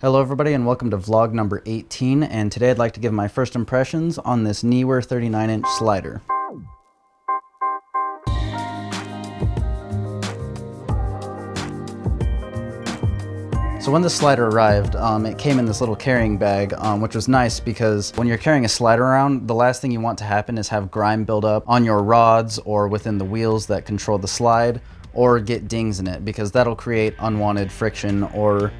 Hello everybody and welcome to vlog number 18, and today I'd like to give my first impressions on this Neewer 39-inch slider. So when the slider arrived, it came in this little carrying bag, which was nice because when you're carrying a slider around, the last thing you want to happen is have grime build up on your rods or within the wheels that control the slide, or get dings in it, because that'll create unwanted friction or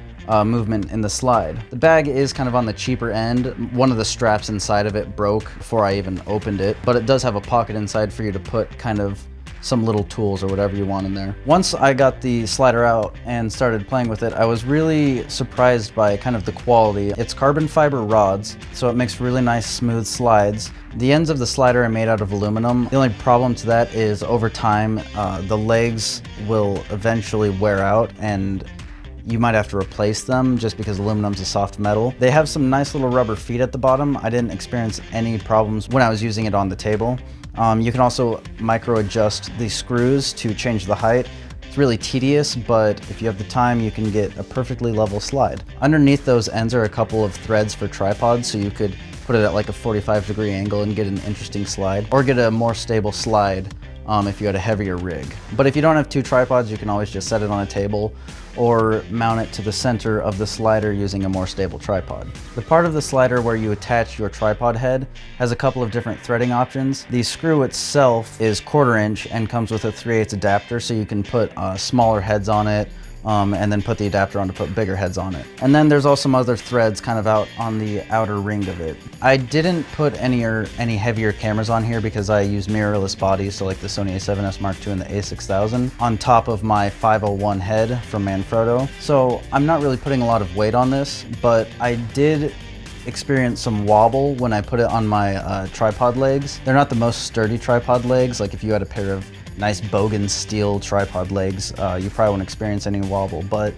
movement in the slide. The bag is kind of on the cheaper end. One of the straps inside of it broke before I even opened it, but it does have a pocket inside for you to put kind of some little tools or whatever you want in there. Once I got the slider out and started playing with it, I was really surprised by kind of the quality. It's carbon fiber rods, so it makes really nice smooth slides. The ends of the slider are made out of aluminum. The only problem to that is over time, the legs will eventually wear out and you might have to replace them just because aluminum's a soft metal. They have some nice little rubber feet at the bottom. I didn't experience any problems when I was using it on the table. You can also micro adjust the screws to change the height. It's really tedious, but if you have the time, you can get a perfectly level slide. Underneath those ends are a couple of threads for tripods, so you could put it at like a 45-degree angle and get an interesting slide, or get a more stable slide if you had a heavier rig. But if you don't have two tripods, you can always just set it on a table or mount it to the center of the slider using a more stable tripod. The part of the slider where you attach your tripod head has a couple of different threading options. The screw itself is 1/4 inch and comes with a 3/8 adapter, so you can put smaller heads on it, and then put the adapter on to put bigger heads on it. And then there's also some other threads kind of out on the outer ring of it. I didn't put any heavier cameras on here because I use mirrorless bodies, so like the Sony a7S Mark II and the a6000, on top of my 501 head from Manfrotto. So I'm not really putting a lot of weight on this, but I did experience some wobble when I put it on my tripod legs. They're not the most sturdy tripod legs. Like if you had a pair of nice Bogan steel tripod legs, you probably won't experience any wobble, but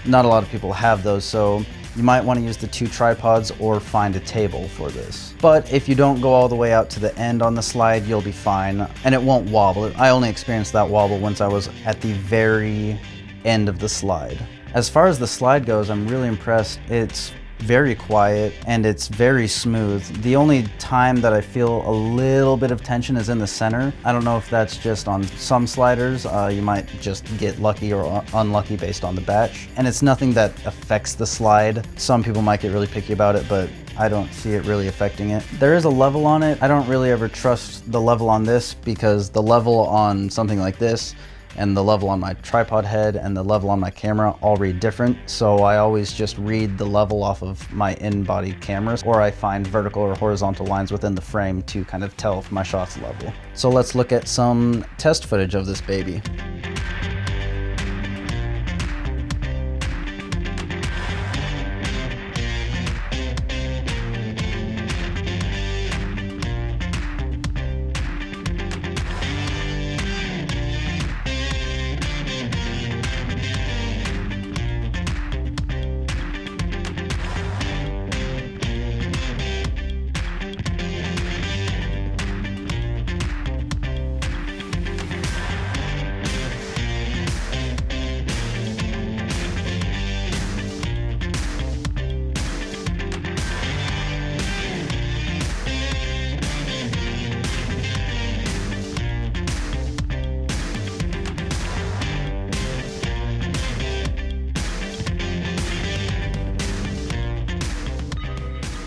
not a lot of people have those, so you might want to use the two tripods or find a table for this. But if you don't go all the way out to the end on the slide, you'll be fine, and it won't wobble. I only experienced that wobble once I was at the very end of the slide. As far as the slide goes, I'm really impressed. It's very quiet and it's very smooth. The only time that I feel a little bit of tension is in the center. I don't know if that's just on some sliders. You might just get lucky or unlucky based on the batch. And it's nothing that affects the slide. Some people might get really picky about it, but I don't see it really affecting it. There is a level on it. I don't really ever trust the level on this because the level on something like this and the level on my tripod head and the level on my camera all read different. So I always just read the level off of my in-body cameras, or I find vertical or horizontal lines within the frame to kind of tell if my shot's level. So let's look at some test footage of this baby.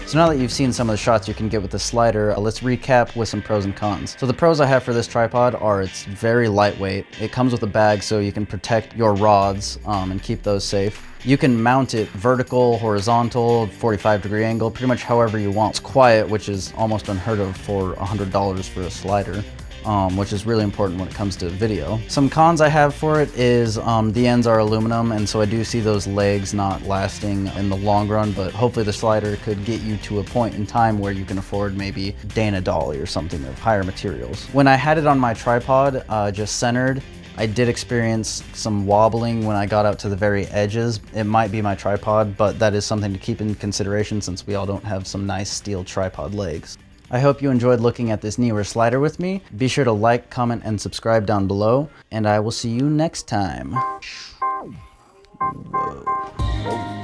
So now that you've seen some of the shots you can get with the slider, let's recap with some pros and cons. So the pros I have for this tripod are it's very lightweight. It comes with a bag so you can protect your rods and keep those safe. You can mount it vertical, horizontal, 45-degree angle, pretty much however you want. It's quiet, which is almost unheard of for $100 for a slider. Which is really important when it comes to video. Some cons I have for it is the ends are aluminum, and so I do see those legs not lasting in the long run, but hopefully the slider could get you to a point in time where you can afford maybe Dana Dolly or something of higher materials. When I had it on my tripod, just centered, I did experience some wobbling when I got out to the very edges. It might be my tripod, but that is something to keep in consideration since we all don't have some nice steel tripod legs. I hope you enjoyed looking at this Neewer slider with me. Be sure to like, comment, and subscribe down below, and I will see you next time. Whoa.